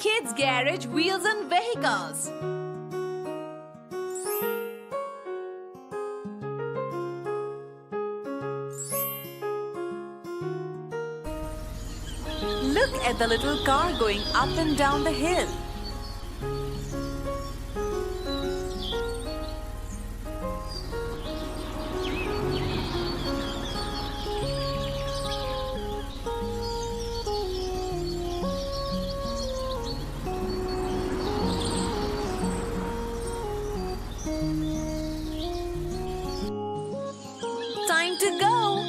Kids Garage Wheels and Vehicles. Look at the little car going up and down the hill. Time to go!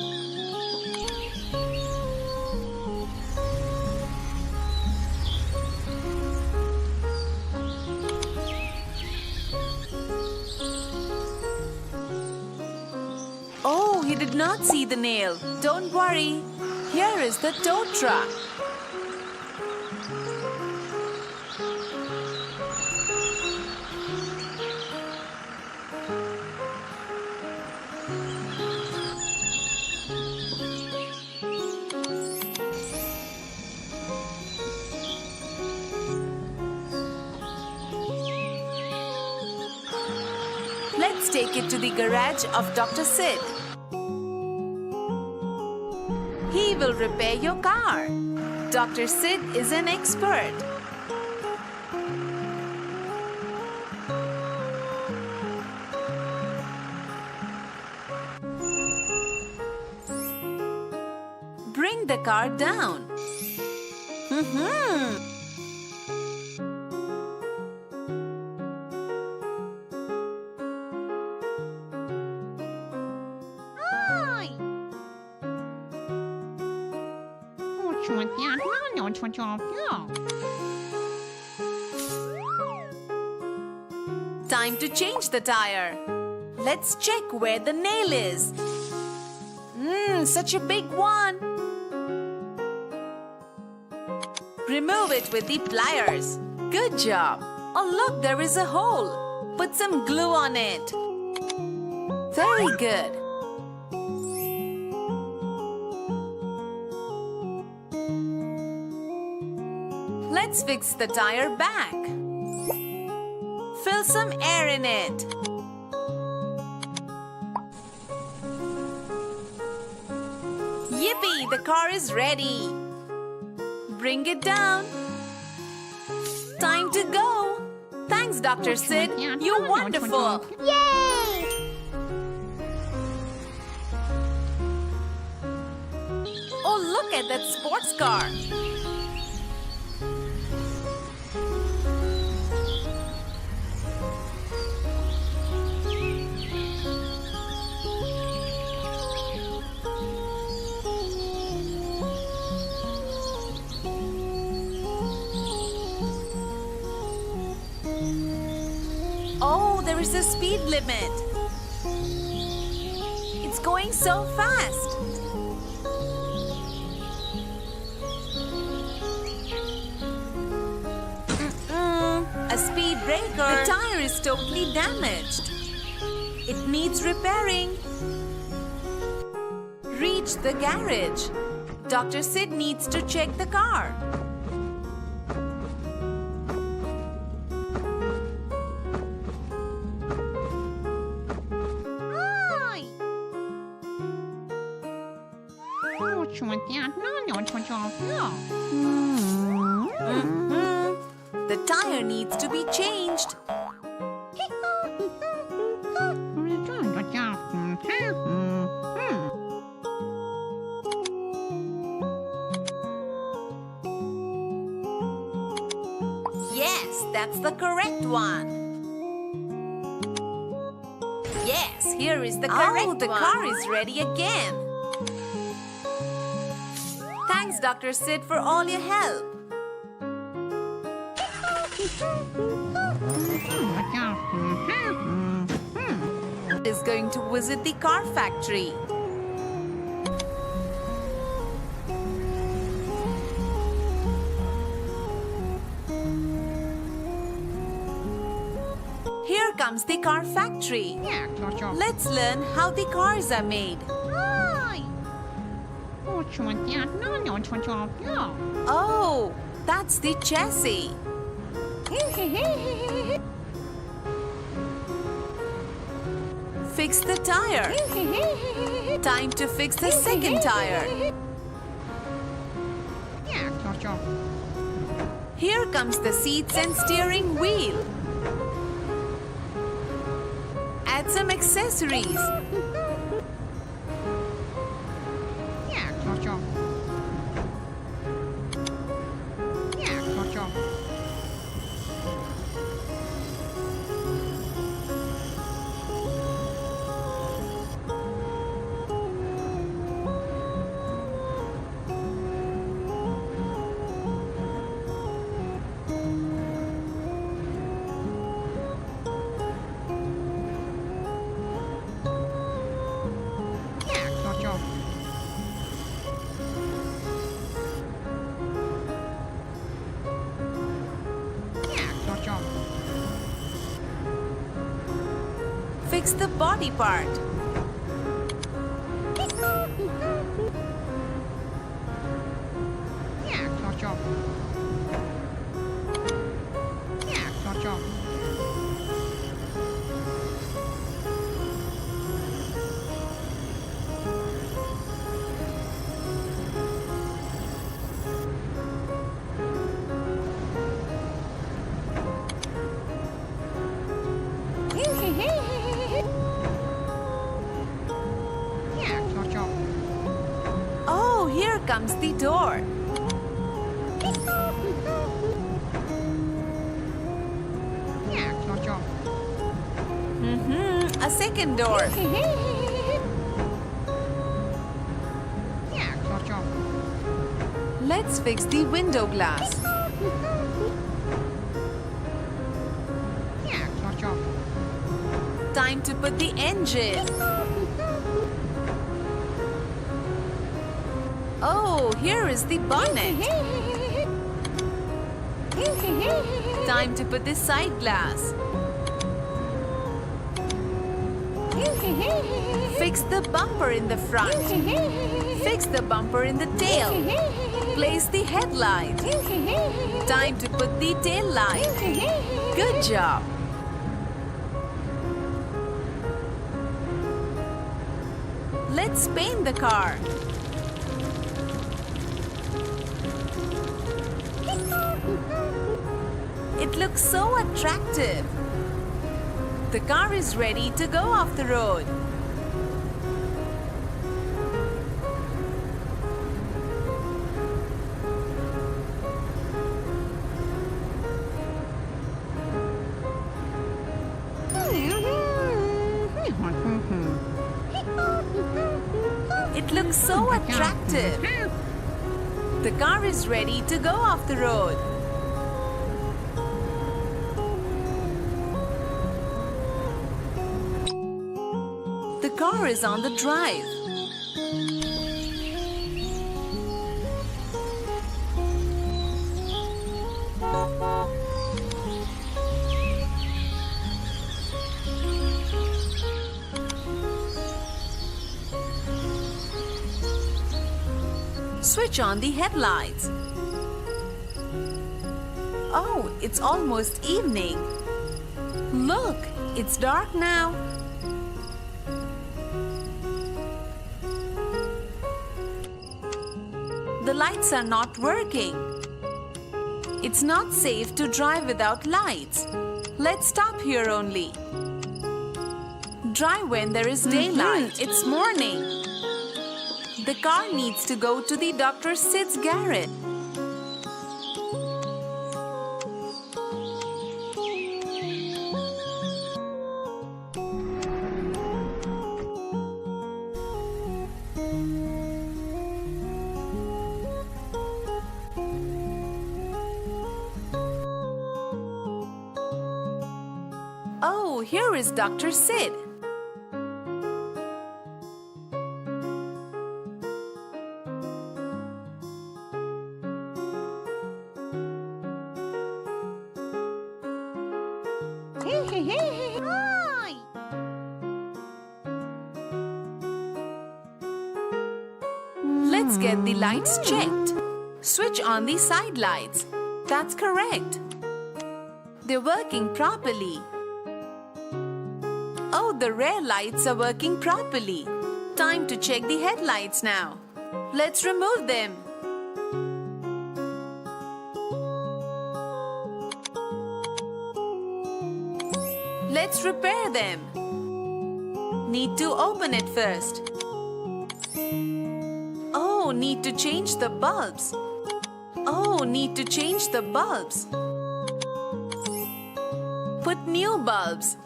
Oh, he did not see the nail. Don't worry. Here is the tow truck. Let's take it to the garage of Dr. Sid. He will repair your car. Dr. Sid is an expert. Bring the car down. Time to change the tire. Let's check where the nail is. Such a big one. Remove it with the pliers. Good job. Oh, look, there is a hole. Put some glue on it. Very good. Let's fix the tire back. Fill some air in it. Yippee! The car is ready. Bring it down. Time to go. Thanks, Dr. Sid. You're wonderful. Yay! Oh, look at that sports car. Oh, there is a speed limit. It's going so fast. A speed breaker. The tire is totally damaged. It needs repairing. Reach the garage. Dr. Sid needs to check the car. The tire needs to be changed. Yes, that's the correct one. Yes, here is the correct one. The car is ready again. Thanks, Dr. Sid, for all your help. Is going to visit the car factory. Here comes the car factory. Let's learn how the cars are made. Oh, That's the chassis. Fix the tire. Time to fix the second tire. Here comes the seats and steering wheel. Add some accessories. Fix the body part. Oh, here comes the door. A second door. Let's fix the window glass. Time to put the engine. Oh, here is the bonnet. Time to put the side glass. Fix the bumper in the front. Fix the bumper in the tail. Place the headlight. Time to put the tail light. Good job. Let's paint the car. It looks so attractive. The car is ready to go off the road. It looks so attractive. The car is ready to go off the road. The car is on the drive. Switch on the headlights. Oh, it's almost evening. Look, it's dark now. The lights are not working. It's not safe to drive without lights. Let's stop here only. Drive when there is daylight. It's morning. The car needs to go to the Dr. Sid's garage. Oh, here is Dr. Sid. Hi. Let's get the lights checked. Switch on the side lights. That's correct. They're working properly. Oh, the rear lights are working properly. Time to check the headlights now. Let's remove them. Let's repair them. Need to open it first. Oh, need to change the bulbs. Oh, need to change the bulbs. Put new bulbs.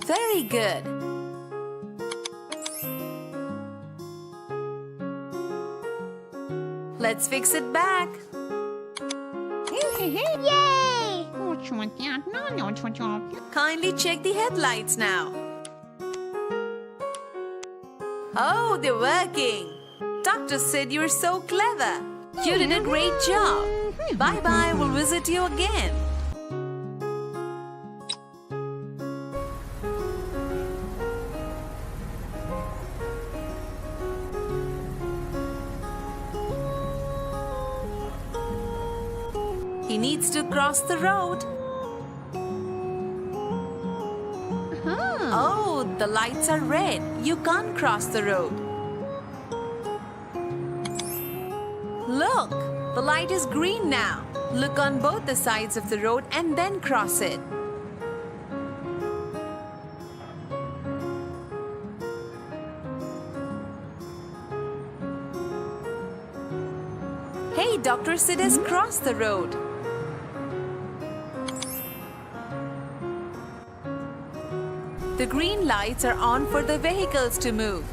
Very good. Let's fix it back. Yay! Kindly check the headlights now. Oh, they're working. Doctor said you're so clever. You did a great job. Bye-bye, we'll visit you again. He needs to cross the road. Oh, the lights are red. You can't cross the road. Look, the light is green now. Look on both the sides of the road and then cross it. Hey, Dr. Sid has crossed the road. The green lights are on for the vehicles to move.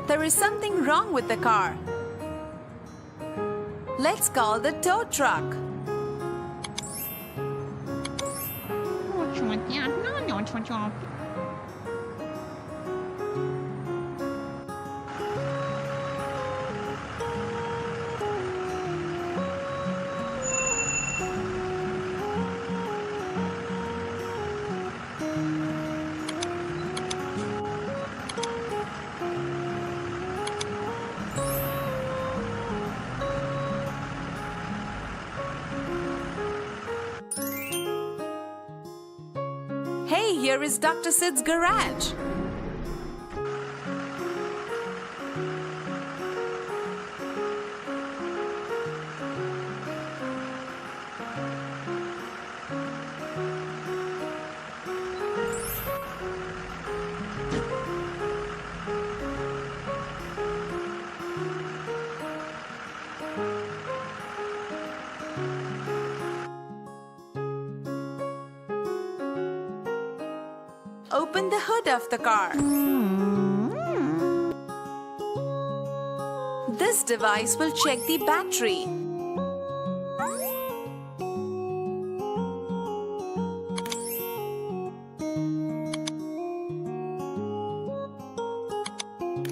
There is something wrong with the car. Let's call the tow truck. Hey, here is Dr. Sid's garage. Open the hood of the car. This device will check the battery.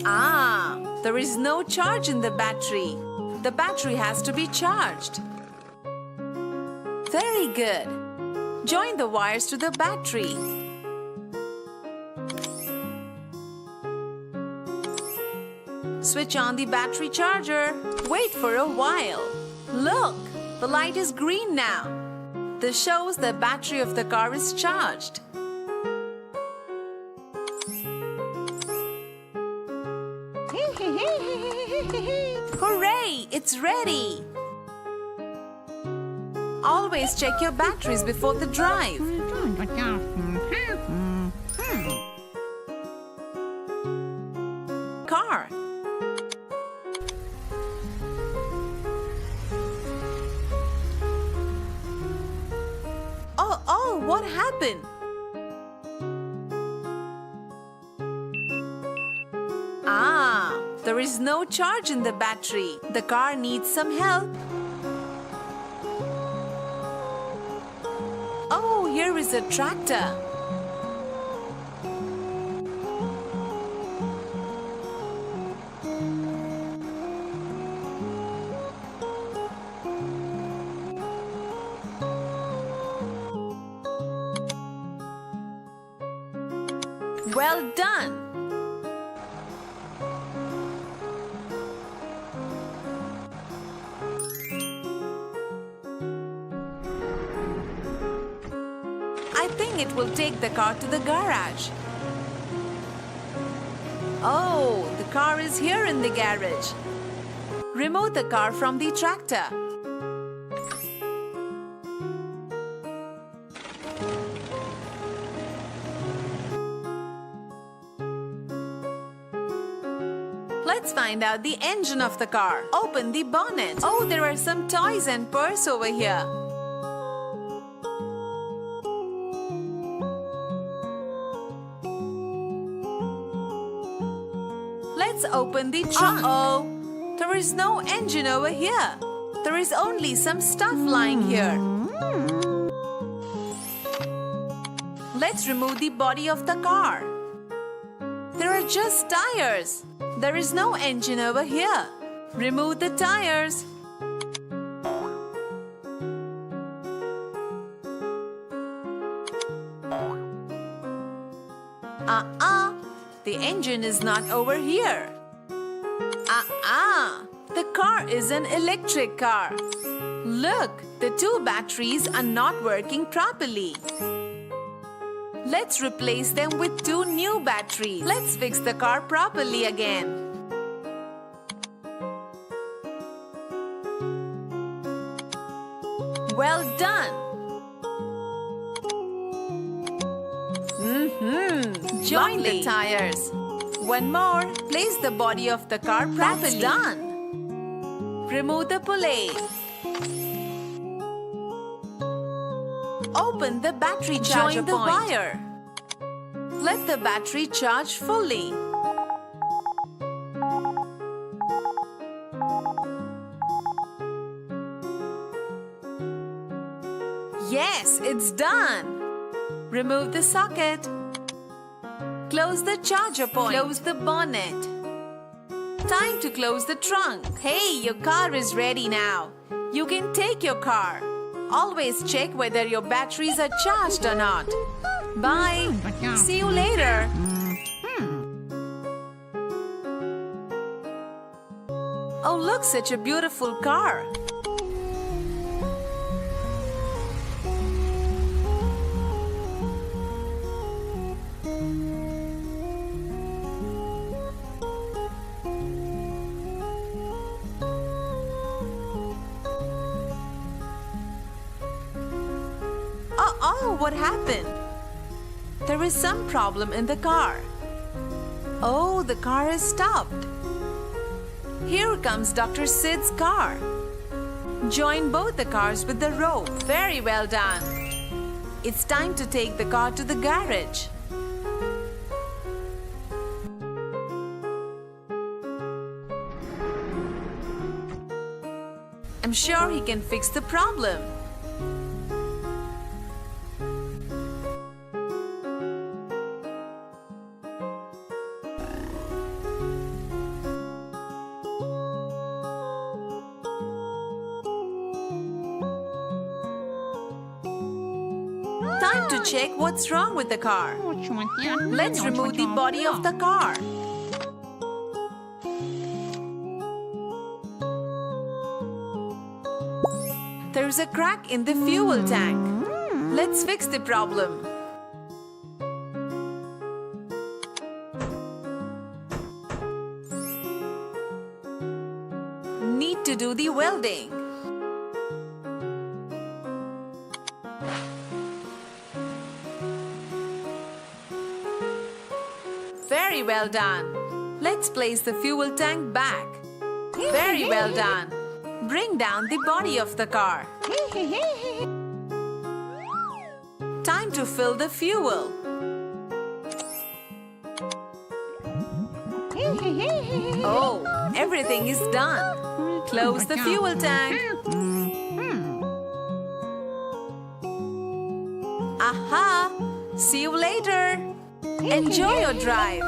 Ah, there is no charge in the battery. The battery has to be charged. Very good. Join the wires to the battery. Switch on the battery charger. Wait for a while. Look, the light is green now. This shows the battery of the car is charged. Hooray! It's ready! Always check your batteries before the drive. Car. Oh, what happened? Ah, there is no charge in the battery. The car needs some help. Oh, here is a tractor. Well done! will take the car to the garage. Oh, the car is here in the garage. Remove the car from the tractor. Let's find out the engine of the car. Open the bonnet. Oh, there are some toys and purse over here. Let's open the trunk. Uh-oh, there is no engine over here. There is only some stuff lying here. Let's remove the body of the car. There are just tires. There is no engine over here. Remove the tires. The engine is not over here. The car is an electric car. Look, the two batteries are not working properly. Let's replace them with two new batteries. Let's fix the car properly again. Well done. Join the tires. One more. Place the body of the car properly. That's done. Remove the pulley. Open the battery charger point. Join the wire. Let the battery charge fully. Yes, it's done. Remove the socket. Close the charger point. Close the bonnet. Time to close the trunk. Hey, your car is ready now. You can take your car. Always check whether your batteries are charged or not. Bye. See you later. Oh, look, such a beautiful car. Oh, what happened? There is some problem in the car. Oh, the car is stopped. Here comes Dr. Sid's car. Join both the cars with the rope. Very well done. It's time to take the car to the garage. I'm sure he can fix the problem. Time to check what's wrong with the car. Let's remove the body of the car. There's a crack in the fuel tank. Let's fix the problem. Need to do the welding. Very well done. Let's place the fuel tank back. Very well done. Bring down the body of the car. Time to fill the fuel. Oh, everything is done. Close the fuel tank. Aha! See you later. Enjoy your drive.